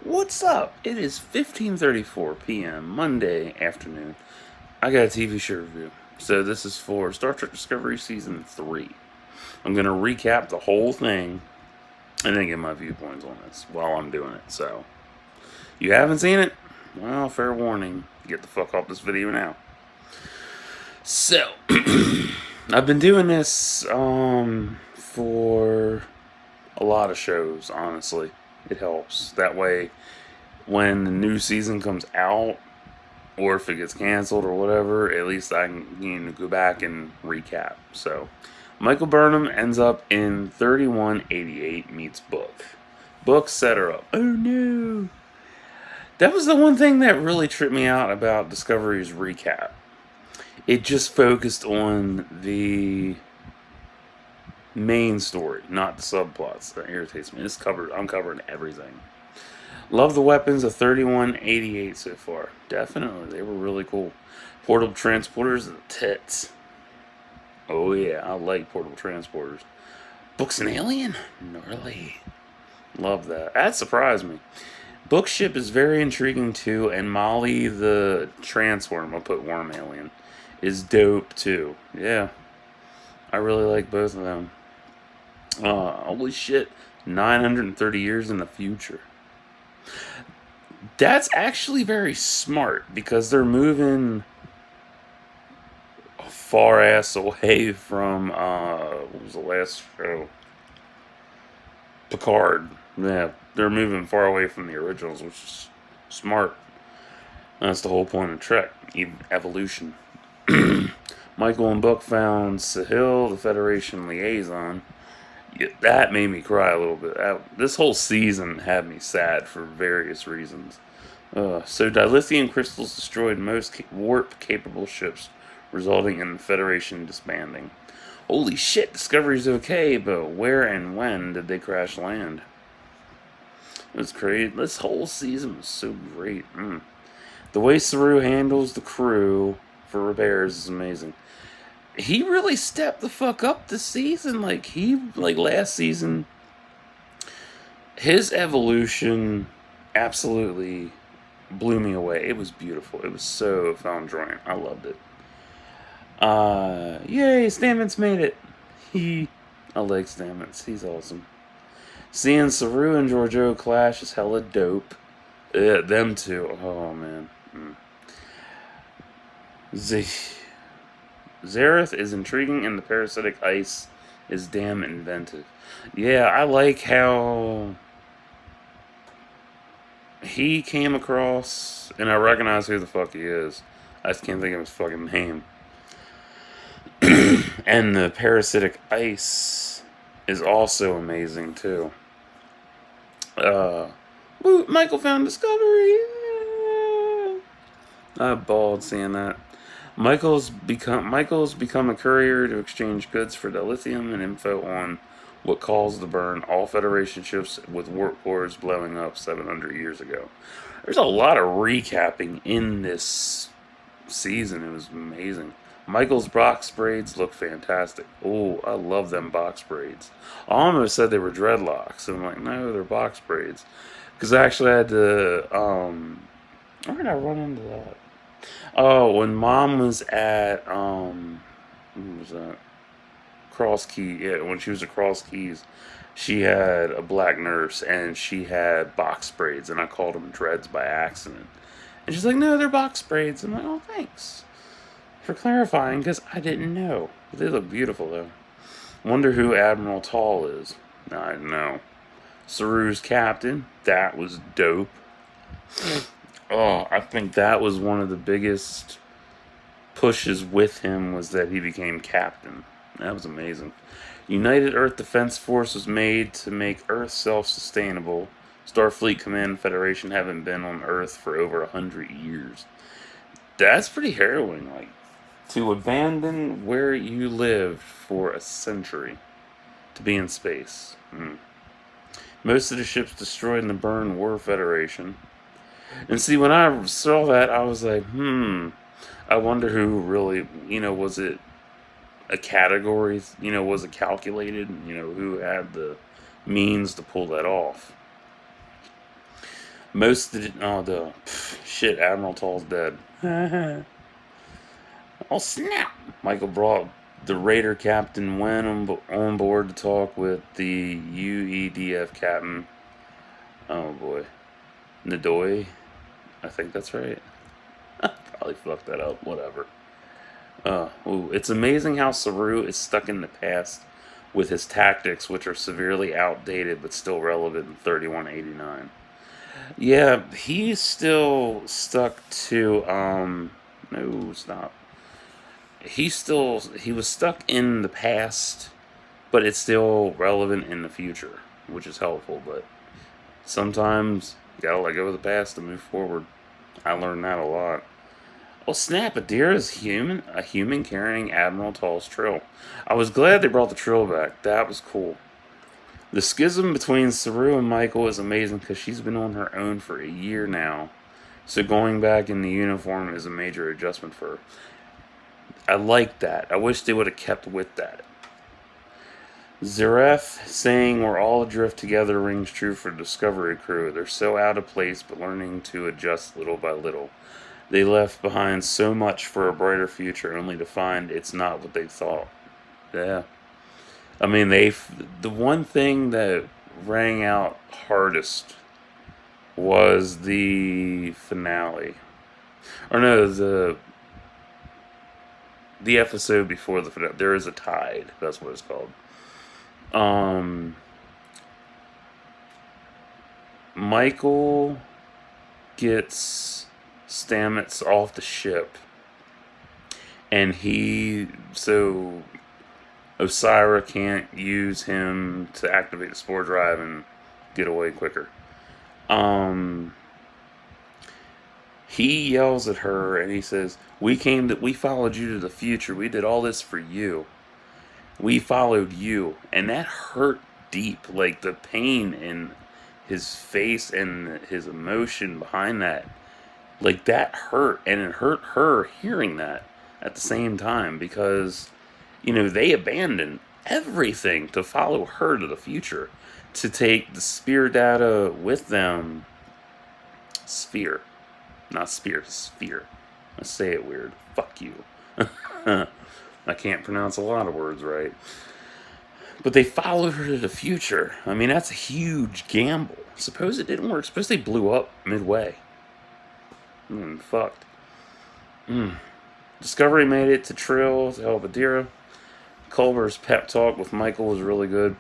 What's up? It is 15:34 p.m. Monday afternoon. I got a TV show review. So this is for Star Trek Discovery Season 3. I'm going to recap the whole thing and then give my viewpoints on this while I'm doing it. So, you haven't seen it? Well, fair warning. Get the fuck off this video now. So, I've been doing this for a lot of shows, honestly. It helps. That way, when the new season comes out, or if it gets canceled or whatever, at least I can go back and recap. So, Michael Burnham ends up in 3188 meets Book. Book set her up. Oh no! That was the one thing that really tripped me out about Discovery's recap. It just focused on the main story, not the subplots. That irritates me. I'm covering everything. Love the weapons of 3188 so far. Definitely. They were really cool. Portable transporters and tits. Oh yeah, I like portable transporters. Book's an alien? Gnarly. Love that. That surprised me. Book ship is very intriguing too, and Molly the transform, I'll put worm alien, is dope too. Yeah. I really like both of them. Holy shit. 930 years in the future. That's actually very smart because they're moving far ass away from what was the last show? Picard. Yeah, they're moving far away from the originals, which is smart. That's the whole point of Trek, evolution. Michael and Book found Sahil, the Federation liaison. Yeah, that made me cry a little bit. This whole season had me sad for various reasons. So dilithium crystals destroyed most warp-capable ships, resulting in the Federation disbanding. Holy shit, Discovery's okay, but where and when did they crash land? It was crazy. This whole season was so great. The way Saru handles the crew for repairs is amazing. He really stepped the fuck up this season. Like last season, his evolution absolutely blew me away. It was beautiful. It was so flamboyant. I loved it. Yay, Stamets made it. I like Stamets. He's awesome. Seeing Saru and Georgiou clash is hella dope. Them two. Oh man. Zareth is intriguing, and the parasitic ice is damn inventive. Yeah, I like how he came across, and I recognize who the fuck he is. I just can't think of his fucking name. And the parasitic ice is also amazing too. Michael found Discovery. I bawled seeing that. Michael's become a courier to exchange goods for dilithium and info on what caused the burn all Federation ships with warp cores blowing up 700 years ago. There's a lot of recapping in this season. It was amazing. Michael's box braids look fantastic. Oh, I love them box braids. I almost said they were dreadlocks, and I'm like, no, they're box braids. Because I actually had to, where did I run into that? Oh, when Mom was at, what was that? Cross Key. Yeah, when she was at Cross Keys, she had a black nurse, and she had box braids, and I called them dreads by accident. And she's like, no, they're box braids. I'm like, oh, thanks for clarifying, because I didn't know. They look beautiful, though. Wonder who Admiral Tall is. I don't know. Saru's captain. That was dope. Oh, I think that was one of the biggest pushes with him was that he became captain. That was amazing. United Earth Defense Force was made to make Earth self-sustainable. Starfleet Command Federation haven't been on Earth for over 100 years. That's pretty harrowing. Like, to abandon where you lived for a century to be in space. Most of the ships destroyed in the burn were Federation. And see, when I saw that, I was like, I wonder who really, was it a category, was it calculated, who had the means to pull that off. Most of the shit, Admiral Tall's dead. Oh snap! Michael brought the Raider Captain Wen on board to talk with the UEDF captain. Oh boy, Nadoy. I think that's right. Probably fucked that up. Whatever. It's amazing how Saru is stuck in the past with his tactics, which are severely outdated but still relevant in 3189. Yeah, he's still stuck to no, stop. He was stuck in the past, but it's still relevant in the future, which is helpful, but sometimes you gotta let go of the past to move forward. I learned that a lot. Oh snap! Adira is a human carrying Admiral Tall's trill. I was glad they brought the trill back. That was cool. The schism between Saru and Michael is amazing because she's been on her own for a year now. So going back in the uniform is a major adjustment for her. I like that. I wish they would have kept with that. Zareth saying we're all adrift together rings true for Discovery crew. They're so out of place but learning to adjust little by little. They left behind so much for a brighter future only to find it's not what they thought. Yeah. I mean, the one thing that rang out hardest was the finale. Or no, the episode before the finale. There is a tide. That's what it's called. Michael gets Stamets off the ship, and Osira can't use him to activate the spore drive and get away quicker. He yells at her and he says, we followed you to the future. We did all this for you. We followed you. And that hurt deep. Like the pain in his face and his emotion behind that. Like that hurt. And it hurt her hearing that at the same time. Because, they abandoned everything to follow her to the future. To take the spear data with them. Sphere. Not spear, sphere. I say it weird. Fuck you. I can't pronounce a lot of words right. But they followed her to the future. I mean, that's a huge gamble. Suppose it didn't work. Suppose they blew up midway. Fucked. Discovery made it to Trill to help Adira. Culber's pep talk with Michael was really good.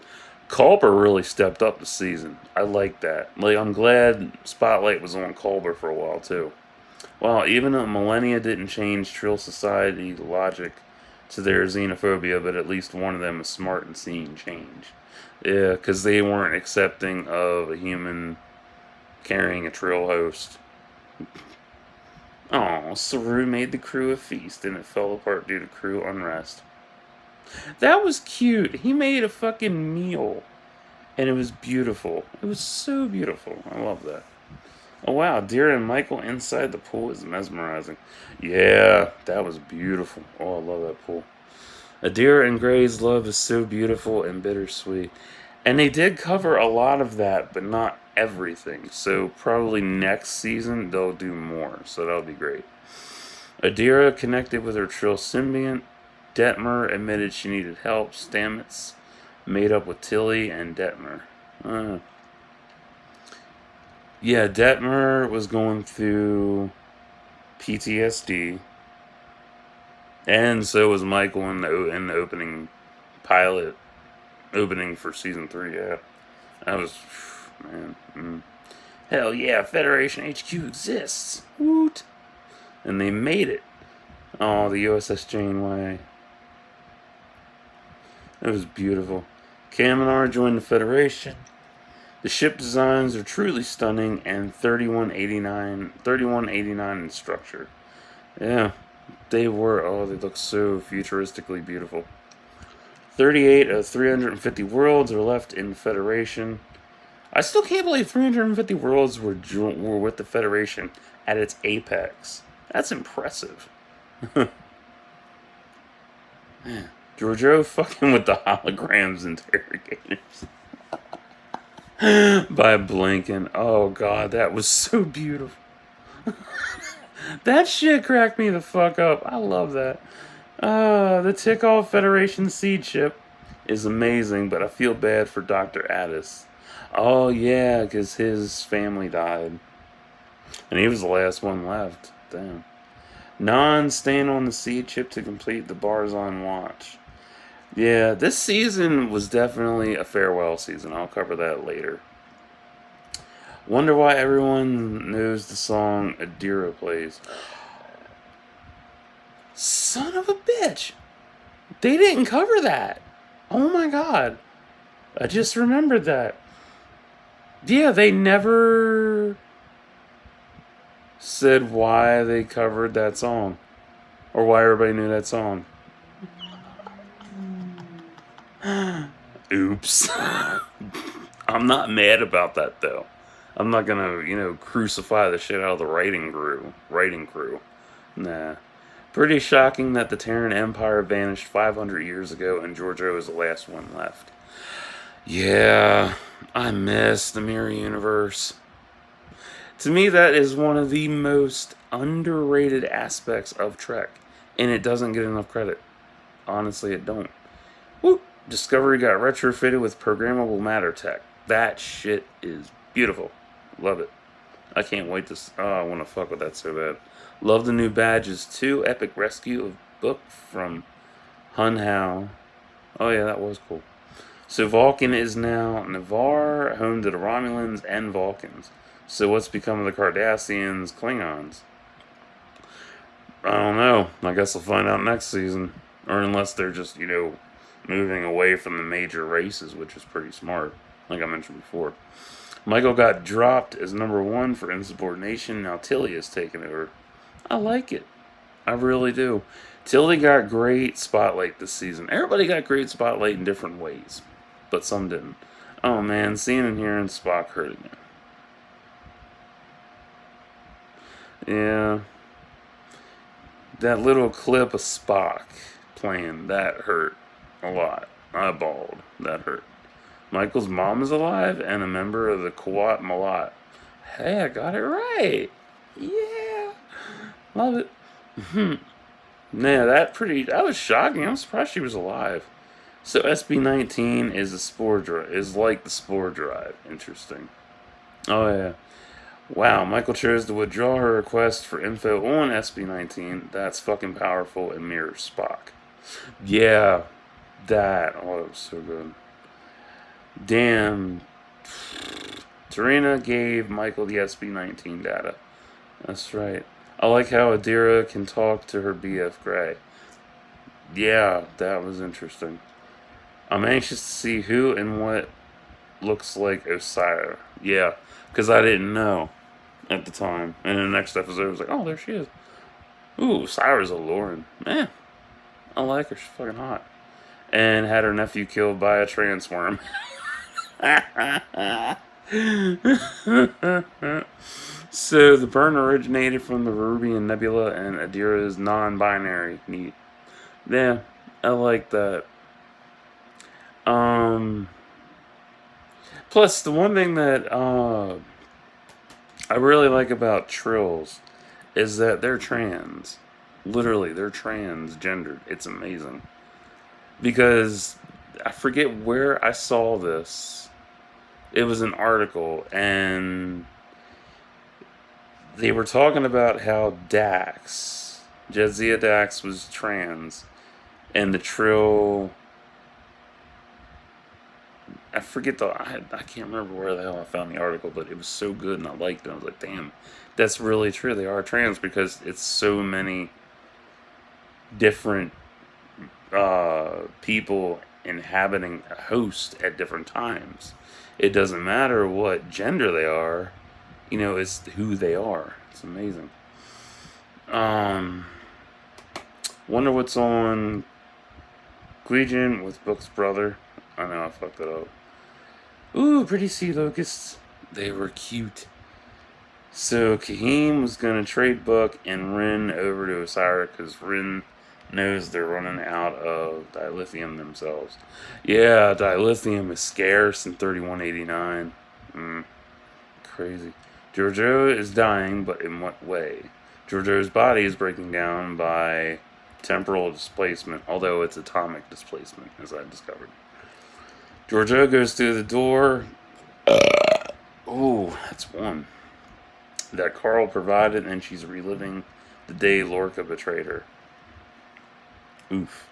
Culber really stepped up this season. I like that. I'm glad Spotlight was on Culber for a while, too. Well, even though millennia didn't change Trill society logic to their xenophobia, but at least one of them is smart and seeing change. Yeah, because they weren't accepting of a human carrying a Trill host. Oh, Saru made the crew a feast, and it fell apart due to crew unrest. That was cute. He made a fucking meal, and it was beautiful. It was so beautiful. I love that. Oh wow, Adira and Michael inside the pool is mesmerizing. Yeah, that was beautiful. Oh, I love that pool. Adira and Gray's love is so beautiful and bittersweet. And they did cover a lot of that, but not everything. So probably next season they'll do more. So that'll be great. Adira connected with her Trill symbiont. Detmer admitted she needed help. Stamets made up with Tilly and Detmer. Yeah, Detmer was going through PTSD, and so was Michael in the opening pilot opening for season 3. Yeah, that was man. Hell yeah, Federation HQ exists. Woot! And they made it. Oh, the USS Janeway. It was beautiful. Kaminar joined the Federation. The ship designs are truly stunning and 3189 in structure. Yeah, they were. Oh, they look so futuristically beautiful. 38 of 350 worlds are left in Federation. I still can't believe 350 worlds were with the Federation at its apex. That's impressive. Man, Georgiou fucking with the holograms interrogators. by blinking. Oh god, that was so beautiful. That shit cracked me the fuck up. I love that. The Tickle Federation seed chip is amazing, but I feel bad for Dr. Addis. Oh yeah, because his family died. And he was the last one left. Damn. Non staying on the seed chip to complete the Barzon watch. Yeah, this season was definitely a farewell season. I'll cover that later. Wonder why everyone knows the song Adira plays. Son of a bitch! They didn't cover that! Oh my god. I just remembered that. Yeah, they never said why they covered that song. Or why everybody knew that song. Oops. I'm not mad about that though. I'm not gonna, crucify the shit out of the writing crew. Nah. Pretty shocking that the Terran Empire vanished 500 years ago and Georgiou was the last one left. Yeah, I miss the Mirror Universe. To me, that is one of the most underrated aspects of Trek, and it doesn't get enough credit. Honestly, it don't. Woo! Discovery got retrofitted with programmable matter tech. That shit is beautiful. Love it. I can't wait to. Oh, I want to fuck with that so bad. Love the new badges too. Epic rescue of book from Hun Hao. Oh yeah, that was cool. So Vulcan is now Navarre, home to the Romulans and Vulcans. So what's become of the Cardassians, Klingons? I don't know. I guess I'll find out next season. Or unless they're just, moving away from the major races, which is pretty smart, like I mentioned before. Michael got dropped as number 1 for insubordination. Now Tilly is taking over. I like it. I really do. Tilly got great spotlight this season. Everybody got great spotlight in different ways, but some didn't. Oh man, seeing and hearing Spock hurt again. Yeah. That little clip of Spock playing, that hurt a lot. I bawled. That hurt. Michael's mom is alive and a member of the Qowat Milat. Hey, I got it right. Yeah. Love it. Yeah, that was shocking. I'm surprised she was alive. So SB19 is like the spore drive. Interesting. Oh yeah. Wow, Michael chose to withdraw her request for info on SB19. That's fucking powerful and mirrors Spock. Yeah, that was so good. Damn. Tarina gave Michael the SB19 data. That's right. I like how Adira can talk to her BF Gray. Yeah, that was interesting. I'm anxious to see who and what looks like Osira. Yeah, because I didn't know at the time. And in the next episode, I was like, oh, there she is. Ooh, Osira's a Lauren. Man, I like her. She's fucking hot. And had her nephew killed by a transworm. So the burn originated from the Rubian Nebula, and Adira is non-binary. Neat. Yeah, I like that. Plus, the one thing that I really like about Trills is that they're trans. Literally, they're transgendered. It's amazing. Because I forget where I saw this. It was an article, and they were talking about how Jadzia Dax was trans, and the Trill. I forget I can't remember where the hell I found the article, but it was so good and I liked it. I was like, damn, that's really true. They are trans because it's so many different people inhabiting a host at different times. It doesn't matter what gender they are, it's who they are. It's amazing. Wonder what's on Gleegion with Book's brother. I know I fucked it up. Ooh, pretty sea locusts. They were cute. So Kahim was gonna trade Book and Rin over to Osira because Rin knows they're running out of dilithium themselves. Yeah, dilithium is scarce in 3189. Mm, crazy. Georgiou is dying, but in what way? Georgiou's body is breaking down by temporal displacement, although it's atomic displacement, as I discovered. Georgiou goes through the door. Oh, that's one. That Carl provided, and she's reliving the day Lorca betrayed her. Oof.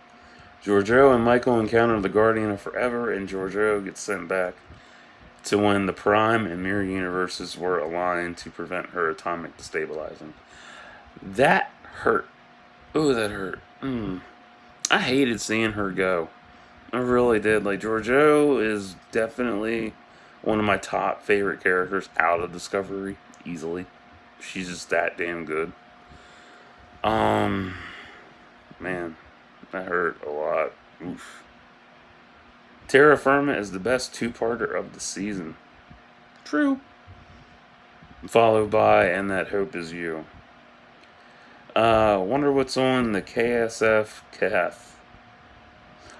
Georgiou and Michael encounter the Guardian of Forever, and Georgiou gets sent back to when the Prime and Mirror universes were aligned to prevent her atomic destabilizing. That hurt. Ooh, that hurt. I hated seeing her go. I really did. Like, Georgiou is definitely one of my top favorite characters out of Discovery, easily. She's just that damn good. Man, that hurt a lot. Oof. Terra Firma is the best two-parter of the season. True. Followed by And That Hope Is You. Wonder what's on the KSF Keth.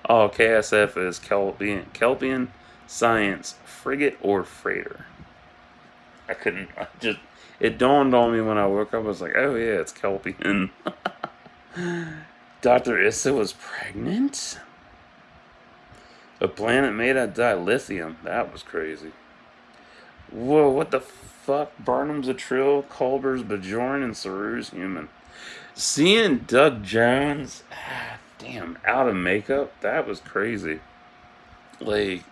Oh, KSF is Kelpian Science Frigate or Freighter. It dawned on me when I woke up. I was like, oh yeah, it's Kelpian. Dr. Issa was pregnant? A planet made of dilithium. That was crazy. Whoa, what the fuck? Barnum's a Trill, Culber's Bajorn, and Saru's human. Seeing Doug Jones, damn, out of makeup, that was crazy. Like,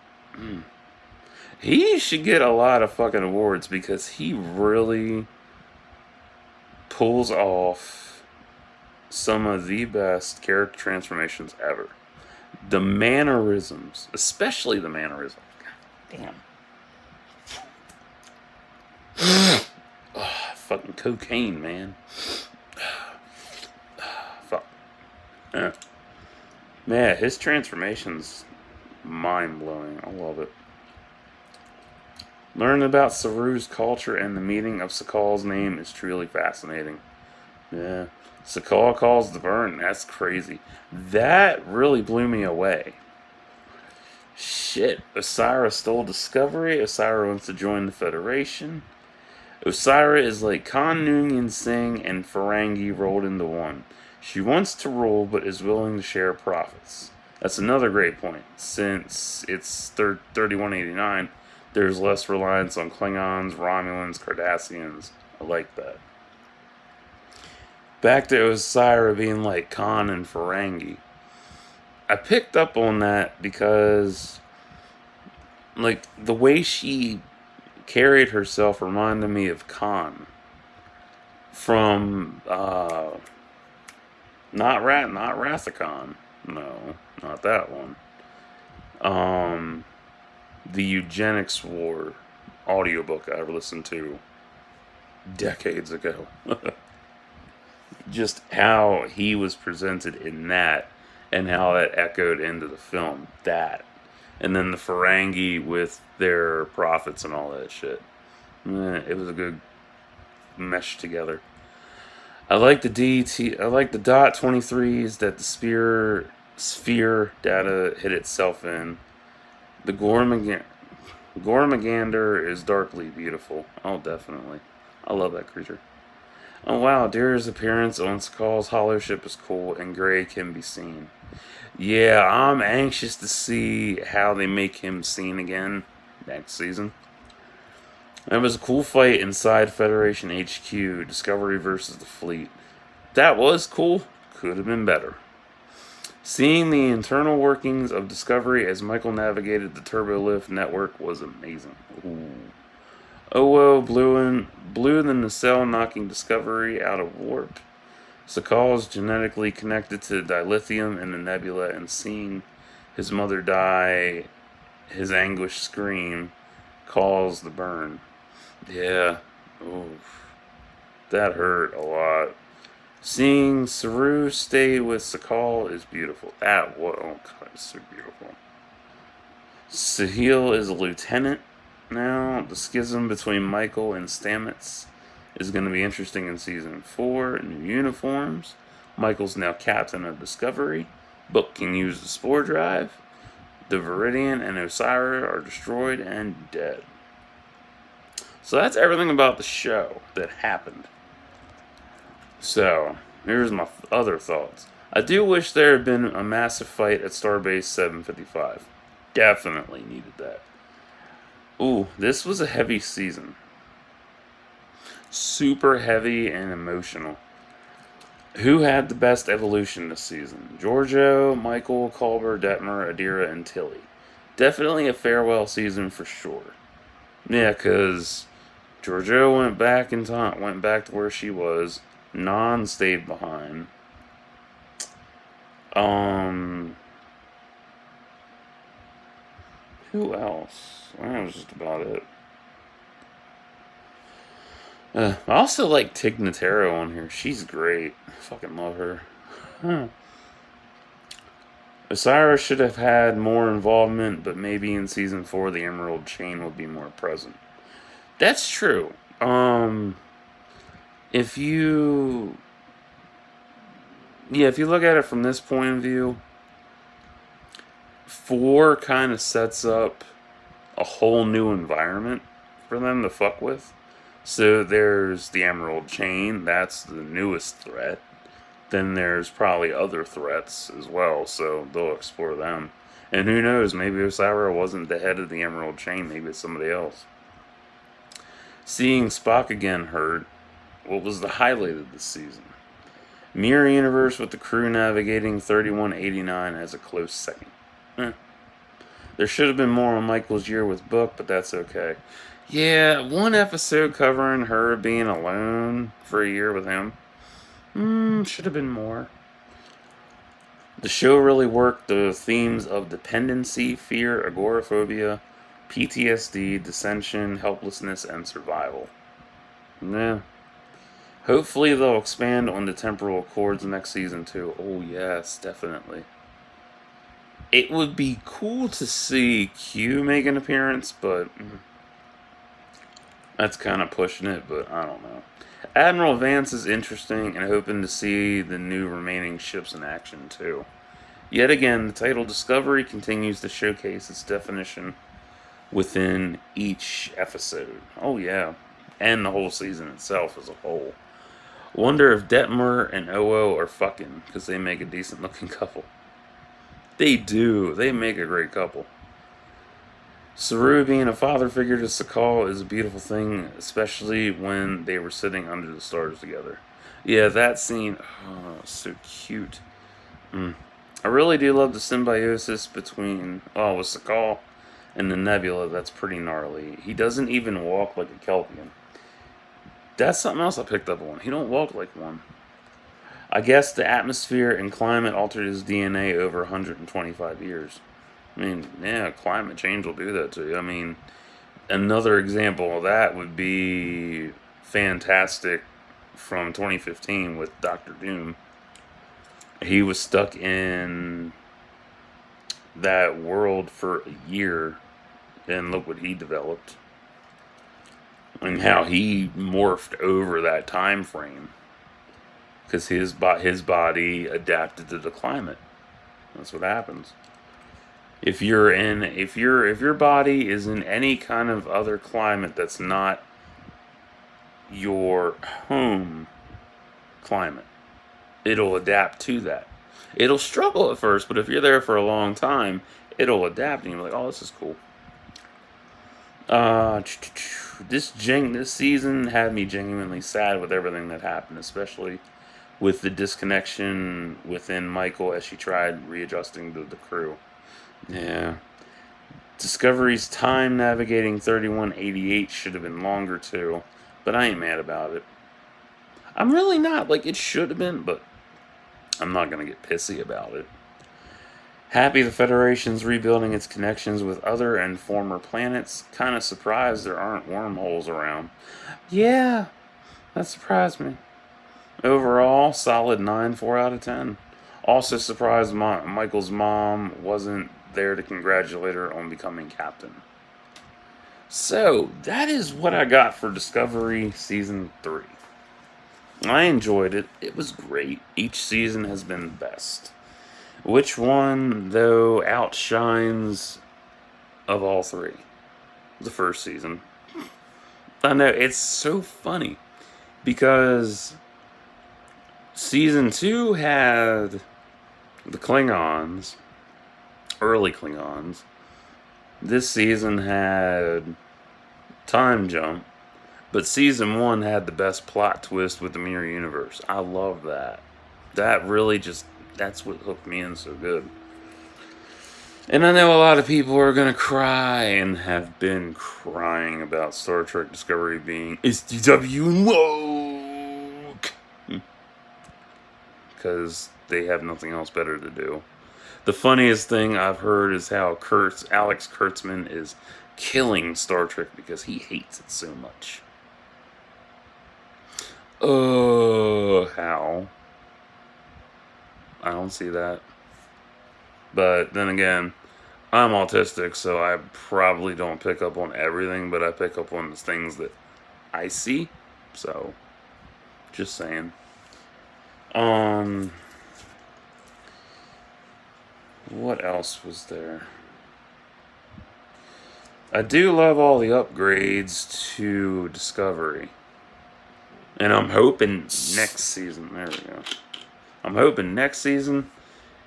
he should get a lot of fucking awards because he really pulls off some of the best character transformations ever. The mannerisms, especially the mannerisms. God damn. Fucking cocaine, man. Fuck. Man, his transformation's mind-blowing. I love it. Learning about Saru's culture and the meaning of Sakal's name is truly fascinating. Yeah. Sakal calls the burn. That's crazy. That really blew me away. Shit. Osira stole Discovery. Osira wants to join the Federation. Osira is like Khan Noonien Singh and Ferengi rolled into one. She wants to rule, but is willing to share profits. That's another great point. Since it's 3189, there's less reliance on Klingons, Romulans, Cardassians. I like that. Back to Osira being like Khan and Ferengi. I picked up on that because, like, the way she carried herself reminded me of Khan from not Rathacon. No, not that one. The Eugenics War audiobook I listened to decades ago. Just how he was presented in that and how that echoed into the film. That. And then the Ferengi with their prophets and all that shit. It was a good mesh together. I like the DT. I like the dot 23s that the sphere data hit itself in. The Gormagander is darkly beautiful. Oh, definitely. I love that creature. Oh wow, Dira's appearance on Sakal's holoship is cool, and Gray can be seen. Yeah, I'm anxious to see how they make him seen again next season. It was a cool fight inside Federation HQ, Discovery versus the fleet. That was cool. Could have been better. Seeing the internal workings of Discovery as Michael navigated the Turbolift network was amazing. Ooh. Owo blew the nacelle, knocking Discovery out of warp. Sakal is genetically connected to dilithium in the nebula, and seeing his mother die, his anguished scream, calls the burn. Yeah. Oof. That hurt a lot. Seeing Saru stay with Sakal is beautiful. That was, oh god, it's so beautiful. Sahil is a lieutenant now. The schism between Michael and Stamets is going to be interesting in season 4. New uniforms. Michael's now captain of Discovery. Book can use the spore drive. The Viridian and Osira are destroyed and dead. So that's everything about the show that happened. So, here's my other thoughts. I do wish there had been a massive fight at Starbase 755. Definitely needed that. Ooh, this was a heavy season. Super heavy and emotional. Who had the best evolution this season? Giorgio, Michael, Culber, Detmer, Adira, and Tilly. Definitely a farewell season for sure. Yeah, because Giorgio went back in time, went back to where she was. Non stayed behind. Um, who else? That was just about it. I also like Tig Notaro on here. She's great. I fucking love her. Huh. Osiris should have had more involvement, but maybe in season 4 the Emerald Chain will be more present. That's true. If you if you look at it from this point of view, 4 kind of sets up a whole new environment for them to fuck with. So there's the Emerald Chain, that's the newest threat. Then there's probably other threats as well, so they'll explore them. And who knows, maybe Osira wasn't the head of the Emerald Chain, maybe it's somebody else. Seeing Spock again hurt, what was the highlight of this season? Mirror Universe with the crew navigating 3189 as a close second. There should have been more on Michael's year with Book, but that's okay. Yeah, one episode covering her being alone for a year with him. Should have been more. The show really worked the themes of dependency, fear, agoraphobia, PTSD, dissension, helplessness, and survival. Yeah. Hopefully they'll expand on the temporal accords next season too. Oh yes, definitely. It would be cool to see Q make an appearance, but that's kind of pushing it, but I don't know. Admiral Vance is interesting and hoping to see the new remaining ships in action too. Yet again, the title Discovery continues to showcase its definition within each episode. Oh yeah, and the whole season itself as a whole. Wonder if Detmer and OO are fucking, because they make a decent looking couple. They do. They make a great couple. Saru being a father figure to Sakal is a beautiful thing, especially when they were sitting under the stars together. Yeah, that scene, oh, so cute. I really do love the symbiosis between, with Sakal and the Nebula. That's pretty gnarly. He doesn't even walk like a Kelpian. That's something else I picked up on. He don't walk like one. I guess the atmosphere and climate altered his DNA over 125 years. I mean, yeah, climate change will do that to you. I mean, another example of that would be Fantastic from 2015 with Doctor Doom. He was stuck in that world for a year, and look what he developed. And how he morphed over that time frame. Because his body adapted to the climate. That's what happens. If your body is in any kind of other climate that's not your home climate, it'll adapt to that. It'll struggle at first, but if you're there for a long time, it'll adapt, and you're like, oh, this is cool. This season had me genuinely sad with everything that happened, especially with the disconnection within Michael as she tried readjusting to the crew. Yeah. Discovery's time navigating 3188 should have been longer too, but I ain't mad about it. I'm really not. Like, it should have been, but I'm not going to get pissy about it. Happy the Federation's rebuilding its connections with other and former planets. Kind of surprised there aren't wormholes around. Yeah, that surprised me. Overall, solid 9, 4 out of 10. Also surprised Michael's mom wasn't there to congratulate her on becoming captain. So, that is what I got for Discovery Season 3. I enjoyed it. It was great. Each season has been best. Which one, though, outshines of all 3? The first season. I know, it's so funny because season 2 had the Klingons, early Klingons. This season had Time Jump, but season 1 had the best plot twist with the Mirror Universe. I love that. That really just, that's what hooked me in so good. And I know a lot of people are going to cry and have been crying about Star Trek Discovery being SDW and woke. Because they have nothing else better to do. The funniest thing I've heard is how Alex Kurtzman is killing Star Trek because he hates it so much. How? I don't see that. But then again, I'm autistic, so I probably don't pick up on everything, but I pick up on the things that I see. So, just saying. What else was there? I do love all the upgrades to Discovery. And I'm hoping next season, there we go. I'm hoping next season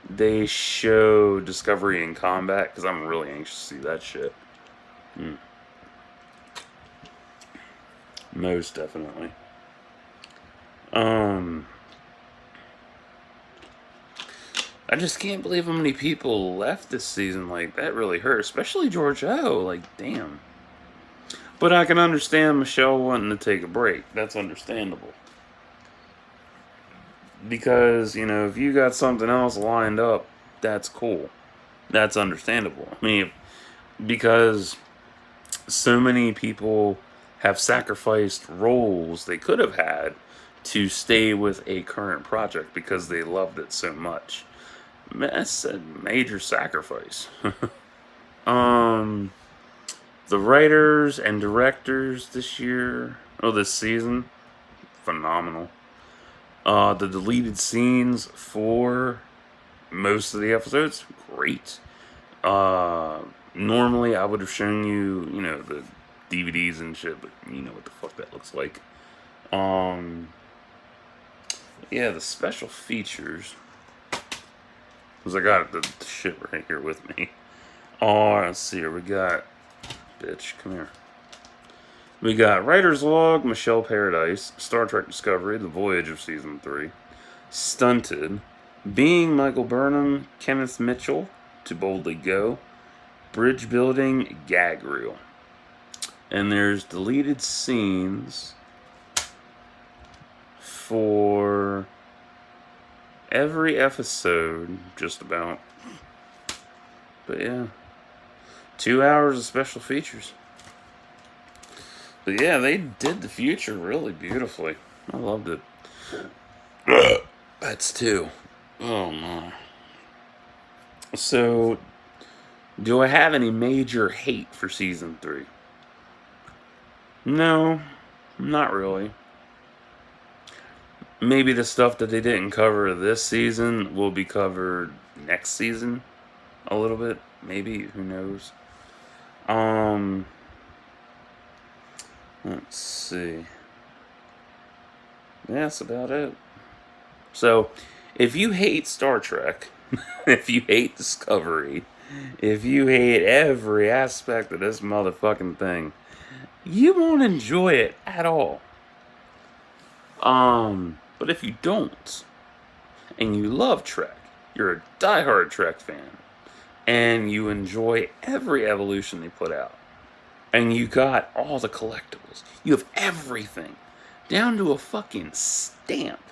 they show Discovery in combat, because I'm really anxious to see that shit. Most definitely. I just can't believe how many people left this season. Like, that really hurt. Especially George O. Like, damn. But I can understand Michelle wanting to take a break. That's understandable. Because, you know, if you got something else lined up, that's cool. That's understandable. I mean, because so many people have sacrificed roles they could have had to stay with a current project because they loved it so much. That's a major sacrifice. The writers and directors this season, phenomenal. The deleted scenes for most of the episodes, great. Normally I would have shown you, you know, the DVDs and shit, but you know what the fuck that looks like. Yeah, the special features. Because I got the shit right here with me. Let's see here. We got... Bitch, come here. We got Writer's Log, Michelle Paradise, Star Trek Discovery, The Voyage of Season 3, Stunted, Being Michael Burnham, Kenneth Mitchell, To Boldly Go, Bridge Building, Gag Reel. And there's deleted scenes for every episode, just about. But yeah, 2 hours of special features. But yeah, they did the future really beautifully. I loved it. That's 2. Oh my. So, do I have any major hate for season 3? No, not really. Maybe the stuff that they didn't cover this season will be covered next season a little bit. Maybe, who knows. Let's see. That's about it. So, if you hate Star Trek, if you hate Discovery, if you hate every aspect of this motherfucking thing, you won't enjoy it at all. But if you don't, and you love Trek, you're a diehard Trek fan, and you enjoy every evolution they put out, and you got all the collectibles, you have everything, down to a fucking stamp.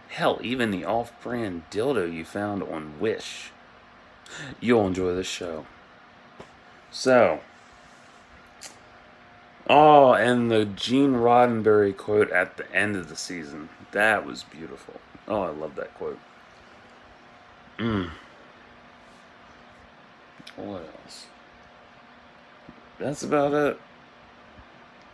Hell, even the off-brand dildo you found on Wish. You'll enjoy this show. So, and the Gene Roddenberry quote at the end of the season. That was beautiful. Oh, I love that quote. What else? That's about it.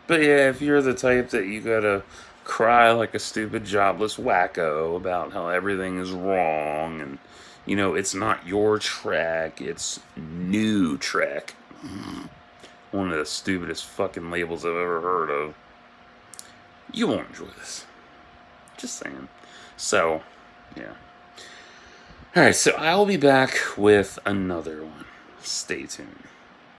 But yeah, if you're the type that you gotta cry like a stupid jobless wacko about how everything is wrong and, you know, it's not your Trek, it's new Trek. one of the stupidest fucking labels I've ever heard of. You won't enjoy this. Just saying. So, yeah. Alright, so I'll be back with another one. Stay tuned.